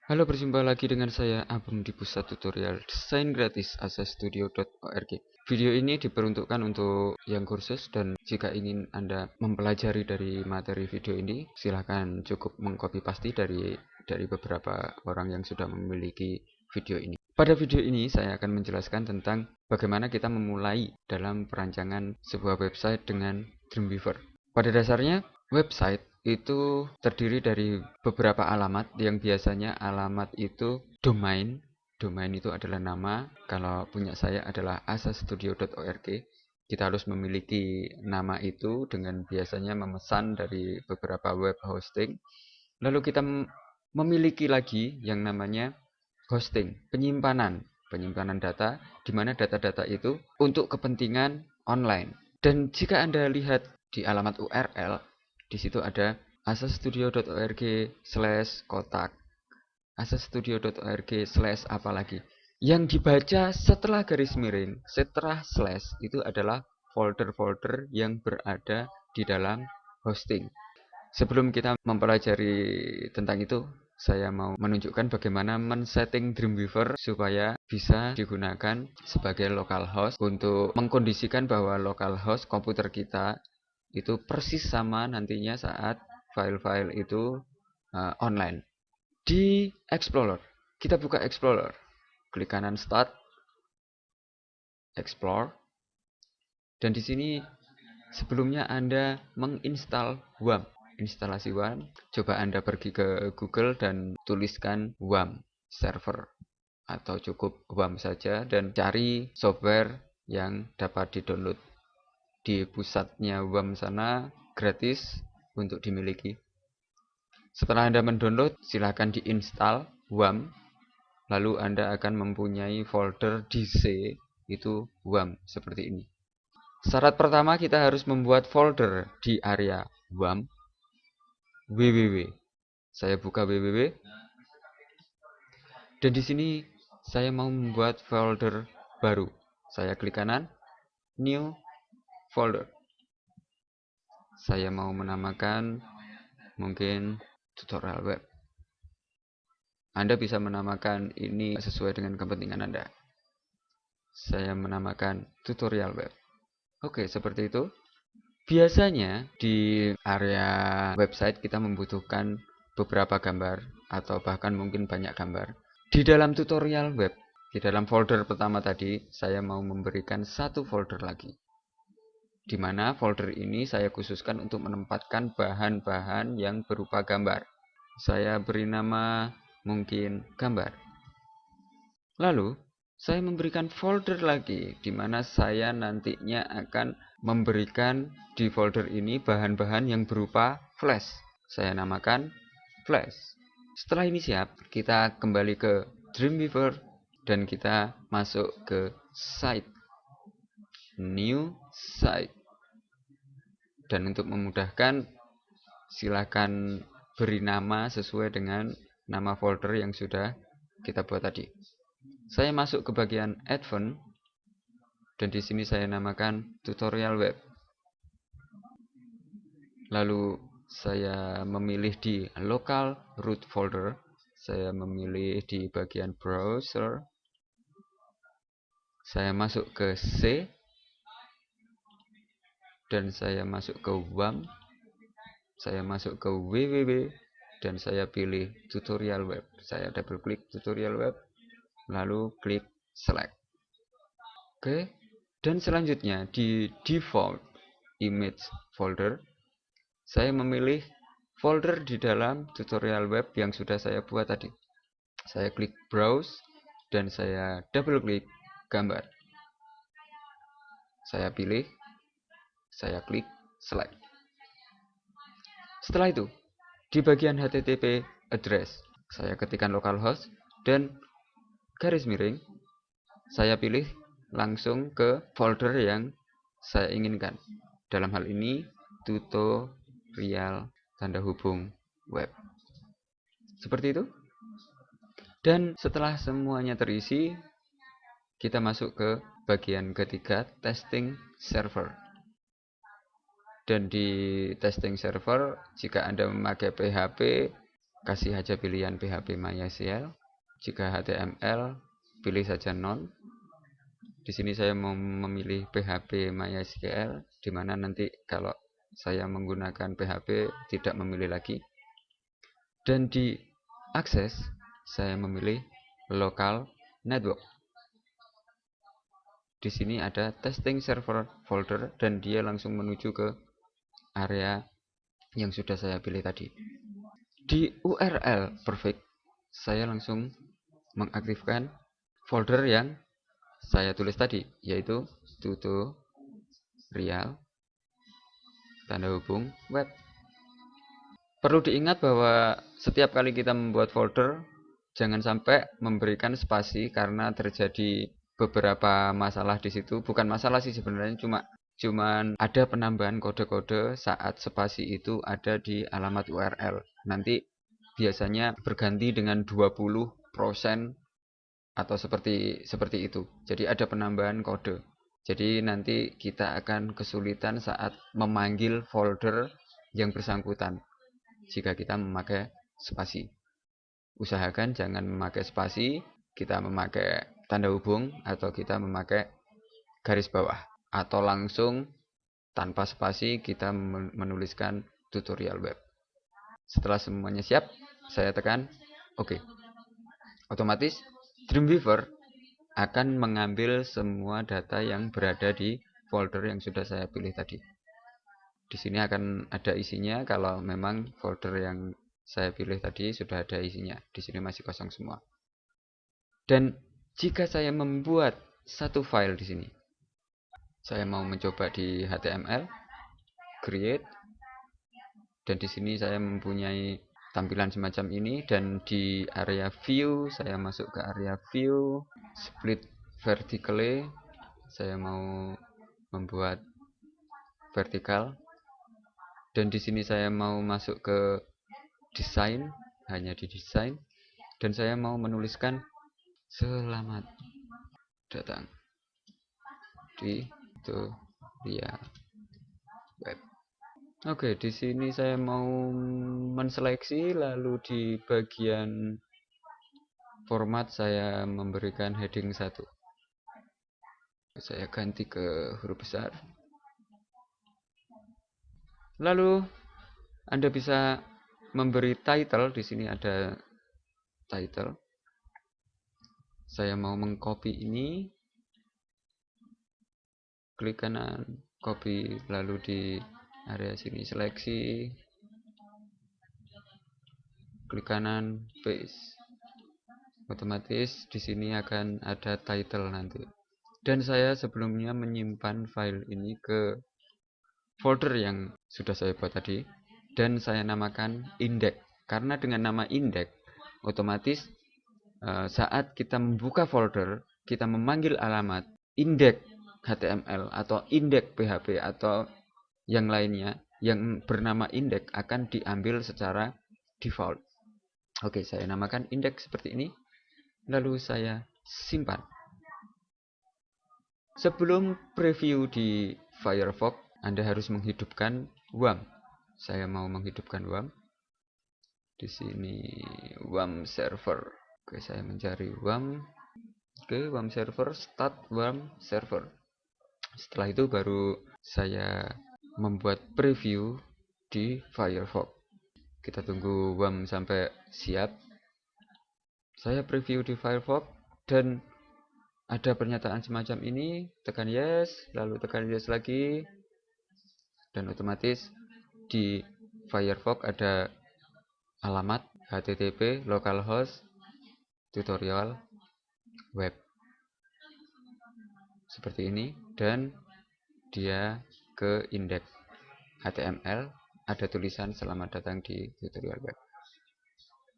Halo, berjumpa lagi dengan saya Abang di pusat tutorial desain gratis asastudio.org. Video ini diperuntukkan untuk yang kursus, dan jika ingin Anda mempelajari dari materi video ini, silahkan cukup mengcopy paste dari beberapa orang yang sudah memiliki video ini. Pada video ini saya akan menjelaskan tentang bagaimana kita memulai dalam perancangan sebuah website dengan Dreamweaver. Pada dasarnya, website itu terdiri dari beberapa alamat yang biasanya alamat itu domain. Domain itu adalah nama. Kalau punya saya adalah asastudio.org. Kita harus memiliki nama itu dengan biasanya memesan dari beberapa web hosting. Lalu kita memiliki lagi yang namanya hosting, penyimpanan data, di mana data-data itu untuk kepentingan online. Dan jika Anda lihat di alamat URL, di situ ada asastudio.org/kotak, asastudio.org/apalagi. Yang dibaca setelah garis miring, setelah slash, itu adalah folder-folder yang berada di dalam hosting. Sebelum kita mempelajari tentang itu, saya mau menunjukkan bagaimana men-setting Dreamweaver supaya bisa digunakan sebagai localhost untuk mengkondisikan bahwa localhost komputer kita itu persis sama nantinya saat file-file itu online. Di Explorer, kita buka Explorer, klik kanan Start, Explore, dan di sini sebelumnya Anda menginstal WAM. Instalasi WAM, coba Anda pergi ke Google dan tuliskan WAM server, atau cukup WAM saja, dan cari software yang dapat di-download. Di pusatnya WAM sana gratis untuk dimiliki. Setelah Anda mendownload, silakan diinstal WAM, lalu Anda akan mempunyai folder di C, itu WAM seperti ini. Syarat pertama, kita harus membuat folder di area WAM www. Saya buka www, dan di sini saya mau membuat folder baru. Saya klik kanan, new folder. Saya mau menamakan mungkin tutorial web. Anda bisa menamakan ini sesuai dengan kepentingan Anda. Saya menamakan tutorial web. Oke, seperti itu. Biasanya di area website kita membutuhkan beberapa gambar atau bahkan mungkin banyak gambar. Di dalam tutorial web, di dalam folder pertama tadi, saya mau memberikan satu folder lagi, di mana folder ini saya khususkan untuk menempatkan bahan-bahan yang berupa gambar. Saya beri nama mungkin gambar. Lalu saya memberikan folder lagi, di mana saya nantinya akan memberikan di folder ini bahan-bahan yang berupa flash. Saya namakan flash. Setelah ini siap, kita kembali ke Dreamweaver dan kita masuk ke site, new site. Dan untuk memudahkan, silakan beri nama sesuai dengan nama folder yang sudah kita buat tadi. Saya masuk ke bagian advance, dan di sini saya namakan tutorial web. Lalu saya memilih di local root folder. Saya memilih di bagian browser. Saya masuk ke C, dan saya masuk ke WAM. Saya masuk ke www, dan saya pilih tutorial web. Saya double klik tutorial web, lalu klik select. Oke, dan selanjutnya di default image folder, saya memilih folder di dalam tutorial web yang sudah saya buat tadi. Saya klik browse, dan saya double klik gambar. Saya pilih, saya klik select. Setelah itu, di bagian HTTP address, saya ketikkan localhost dan garis miring, saya pilih langsung ke folder yang saya inginkan. Dalam hal ini, tutorial tanda hubung web. Seperti itu. Dan setelah semuanya terisi, kita masuk ke bagian ketiga, testing server. Dan di testing server, jika Anda memakai PHP, kasih aja pilihan PHP MySQL. Jika HTML, pilih saja none. Di sini saya mau memilih PHP MySQL, di mana nanti kalau saya menggunakan PHP tidak memilih lagi. Dan di akses saya memilih local network. Di sini ada testing server folder dan dia langsung menuju ke area yang sudah saya pilih tadi. Di URL perfect saya langsung mengaktifkan folder yang saya tulis tadi, yaitu tutorial tanda hubung web. Perlu diingat bahwa setiap kali kita membuat folder, jangan sampai memberikan spasi karena terjadi beberapa masalah di situ. Bukan masalah sih sebenarnya, cuman ada penambahan kode-kode saat spasi itu ada di alamat URL. Nanti biasanya berganti dengan 20% atau seperti itu. Jadi ada penambahan kode. Jadi nanti kita akan kesulitan saat memanggil folder yang bersangkutan jika kita memakai spasi. Usahakan jangan memakai spasi, kita memakai tanda hubung atau kita memakai garis bawah, atau langsung tanpa spasi kita menuliskan tutorial web. Setelah semuanya siap, saya tekan OK. Otomatis Dreamweaver akan mengambil semua data yang berada di folder yang sudah saya pilih tadi. Di sini akan ada isinya kalau memang folder yang saya pilih tadi sudah ada isinya. Di sini masih kosong semua. Dan jika saya membuat satu file di sini, saya mau mencoba di HTML, create, dan di sini saya mempunyai tampilan semacam ini, dan di area view saya masuk ke area view, split vertically, saya mau membuat vertikal, dan di sini saya mau masuk ke desain, hanya di desain, dan saya mau menuliskan selamat datang di tutorial web. Oke, di sini saya mau menseleksi, lalu di bagian format saya memberikan heading 1. Saya ganti ke huruf besar. Lalu Anda bisa memberi title. Di sini ada title. Saya mau mengcopy ini. Klik kanan, copy, lalu di area sini seleksi. Klik kanan, paste. Otomatis di sini akan ada title nanti. Dan saya sebelumnya menyimpan file ini ke folder yang sudah saya buat tadi, dan saya namakan index. Karena dengan nama index, otomatis saat kita membuka folder, kita memanggil alamat index HTML atau index PHP atau yang lainnya yang bernama index akan diambil secara default. Oke, saya namakan index seperti ini. Lalu saya simpan. Sebelum preview di Firefox, Anda harus menghidupkan WAM. Saya mau menghidupkan WAM. Di sini WAM server. Oke, saya mencari WAM. Oke, WAM server, start WAM server. Setelah itu baru saya membuat preview di Firefox. Kita tunggu WAM sampai siap. Saya preview di Firefox dan ada pernyataan semacam ini, tekan yes, lalu tekan yes lagi, dan otomatis di Firefox ada alamat http localhost tutorial web seperti ini, dan dia ke indeks HTML, ada tulisan selamat datang di tutorial web.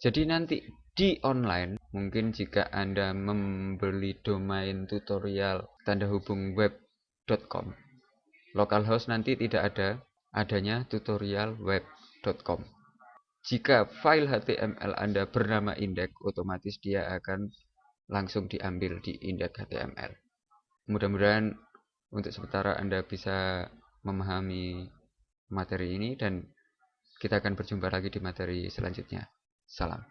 Jadi nanti di online, mungkin jika Anda membeli domain tutorial tanda hubung web.com, localhost nanti tidak adanya tutorialweb.com. Jika file HTML Anda bernama index, otomatis dia akan langsung diambil di indeks HTML. Mudah-mudahan untuk sementara Anda bisa memahami materi ini, dan kita akan berjumpa lagi di materi selanjutnya. Salam.